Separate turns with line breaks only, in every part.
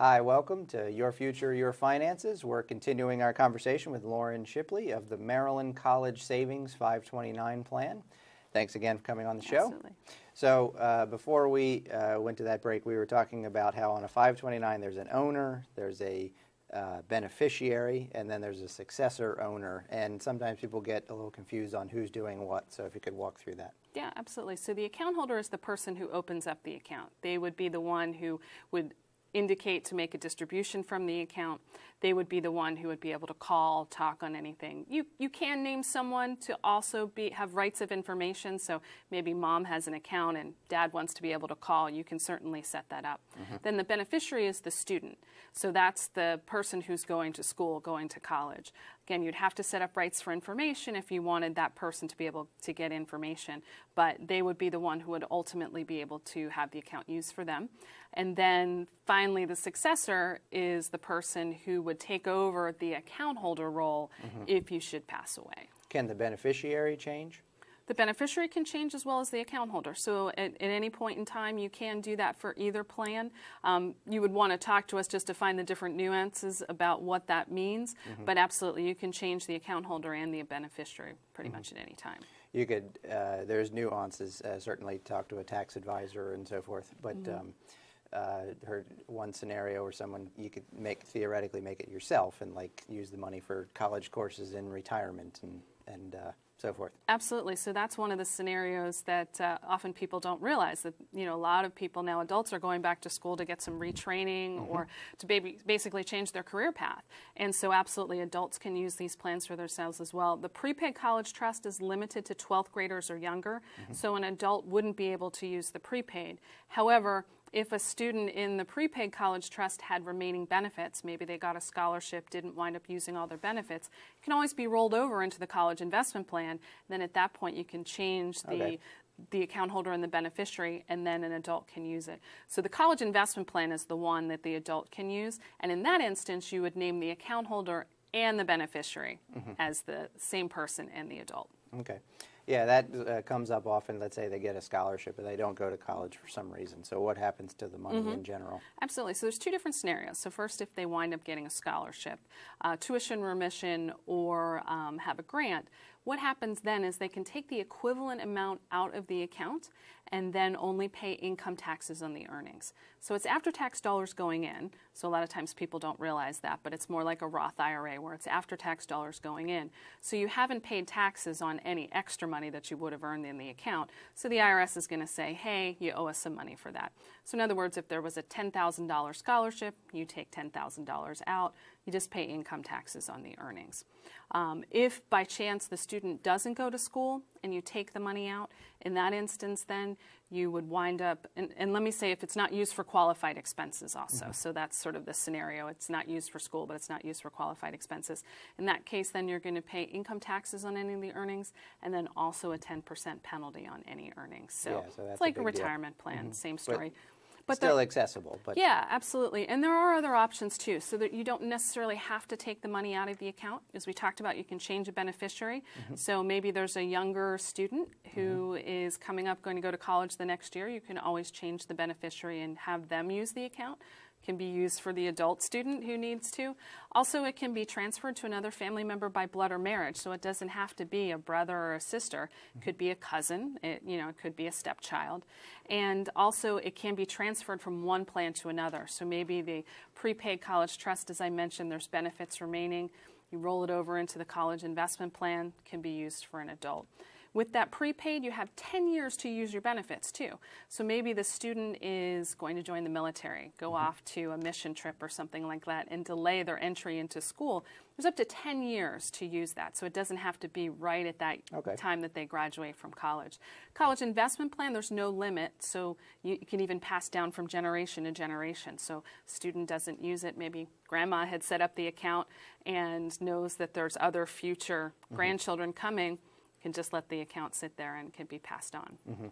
Hi, welcome to Your Future, Your Finances. We're continuing our conversation with Lauren Shipley of the Maryland College Savings 529 Plan. Thanks again for coming on the show.
Absolutely.
So before we went to that break, we were talking about how on a 529 there's an owner, there's a beneficiary, and then there's a successor owner. And sometimes people get a little confused on who's doing what. So if you could walk through that.
Yeah, absolutely. So the account holder is the person who opens up the account. They would be the one who would indicate to make a distribution from the account. They would be the one who would be able to call, talk on anything. You can name someone to also have rights of information. So maybe mom has an account and dad wants to be able to call. You can certainly set that up. Then the beneficiary is the student. So that's the person who's going to school, going to college. Again, you'd have to set up rights for information if you wanted that person to be able to get information, but they would be the one who would ultimately be able to have the account used for them. And then finally, the successor is the person who would take over the account holder role if you should pass away.
Can the beneficiary change?
The beneficiary can change as well as the account holder. So at any point in time, you can do that for either plan. You would want to talk to us just to find the different nuances about what that means. But absolutely, you can change the account holder and the beneficiary pretty much at any time.
You could, there's nuances, certainly talk to a tax advisor and so forth. But heard one scenario where you could theoretically make it yourself and like use the money for college courses in retirement and so forth.
Absolutely. So that's one of the scenarios that often people don't realize that, a lot of people now, adults, are going back to school to get some retraining or to basically change their career path. And so absolutely, adults can use these plans for themselves as well. The prepaid college trust is limited to 12th graders or younger, so an adult wouldn't be able to use the prepaid. However, if a student in the prepaid college trust had remaining benefits, maybe they got a scholarship, didn't wind up using all their benefits, it can always be rolled over into the college investment plan. Then at that point, you can change the account holder and the beneficiary, and then an adult can use it. So the college investment plan is the one that the adult can use. And in that instance, you would name the account holder and the beneficiary as the same person and the adult.
Okay. Yeah, that comes up often. Let's say they get a scholarship and they don't go to college for some reason. So what happens to the money in general?
Absolutely. So there's two different scenarios. So first, if they wind up getting a scholarship, tuition remission, or have a grant, what happens then is they can take the equivalent amount out of the account and then only pay income taxes on the earnings. So it's after-tax dollars going in. So a lot of times people don't realize that, but it's more like a Roth IRA where it's after-tax dollars going in. So you haven't paid taxes on any extra money that you would have earned in the account. So the IRS is going to say, hey, you owe us some money for that. So in other words, if there was a $10,000 scholarship, you take $10,000 out, you just pay income taxes on the earnings. If by chance the student doesn't go to school and you take the money out, in that instance then you would wind up, and let me say if it's not used for qualified expenses also, so that's sort of the scenario. It's not used for school, but it's not used for qualified expenses. In that case, then you're going to pay income taxes on any of the earnings and then also a 10% penalty on any earnings. So,
so that's
it's like
a
a
big
retirement plan, same story.
But still accessible. But
yeah, absolutely. And there are other options too, so that you don't necessarily have to take the money out of the account. As we talked about, you can change a beneficiary. So maybe there's a younger student who is coming up, going to go to college the next year. You can always change the beneficiary and have them use the account. Can be used for the adult student who needs to. Also, it can be transferred to another family member by blood or marriage, so it doesn't have to be a brother or a sister. It could be a cousin, it could be a stepchild. And also, it can be transferred from one plan to another. So maybe the prepaid college trust, as I mentioned, there's benefits remaining. You roll it over into the college investment plan, can be used for an adult. With that prepaid, you have 10 years to use your benefits too. So maybe the student is going to join the military, go off to a mission trip or something like that, and delay their entry into school. There's up to 10 years to use that, so it doesn't have to be right at that time that they graduate from college. College investment plan, there's no limit, so you can even pass down from generation to generation. So student doesn't use it, maybe grandma had set up the account and knows that there's other future grandchildren coming, can just let the account sit there and can be passed on.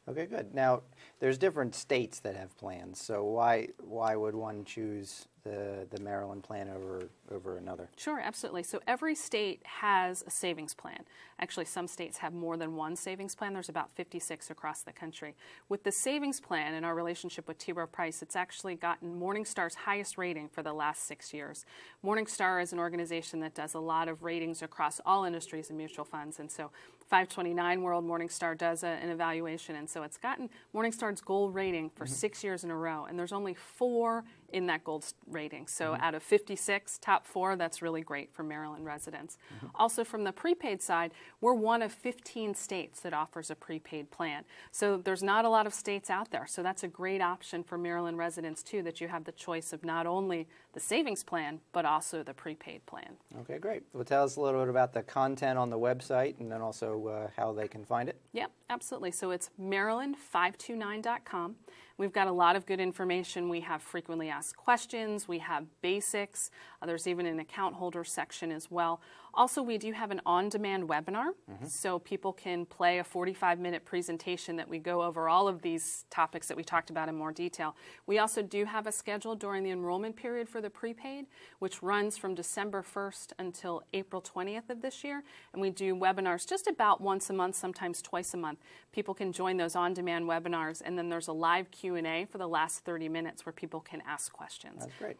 Okay, good. Now, there's different states that have plans, so why would one choose the Maryland plan over another?
Sure, absolutely. So every state has a savings plan. Actually, some states have more than one savings plan. There's about 56 across the country. With the savings plan and our relationship with T. Rowe Price, it's actually gotten Morningstar's highest rating for the last 6 years. Morningstar is an organization that does a lot of ratings across all industries and mutual funds, and so 529 World Morningstar does an evaluation, and so it's gotten Morningstar's gold rating for 6 years in a row, and there's only 4 in that gold rating. So out of 56, top 4, that's really great for Maryland residents. Also from the prepaid side, we're one of 15 states that offers a prepaid plan. So there's not a lot of states out there. So that's a great option for Maryland residents too, that you have the choice of not only the savings plan, but also the prepaid plan.
Okay, great. Well, tell us a little bit about the content on the website and then also how they can find it.
Yep, absolutely. So it's maryland529.com. We've got a lot of good information. We have frequently asked questions. We have basics. There's even an account holder section as well. Also, we do have an on-demand webinar, so people can play a 45-minute presentation that we go over all of these topics that we talked about in more detail. We also do have a schedule during the enrollment period for the prepaid, which runs from December 1st until April 20th of this year, and we do webinars just about once a month, sometimes twice a month. People can join those on-demand webinars, and then there's a live Q&A for the last 30 minutes where people can ask questions.
That's great.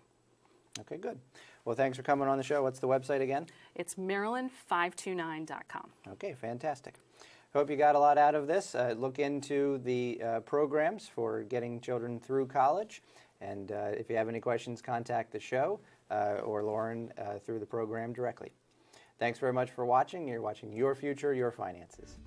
Okay, good. Well, thanks for coming on the show. What's the website again?
It's maryland529.com.
Okay, fantastic. Hope you got a lot out of this. Look into the programs for getting children through college. And if you have any questions, contact the show or Lauren through the program directly. Thanks very much for watching. You're watching Your Future, Your Finances.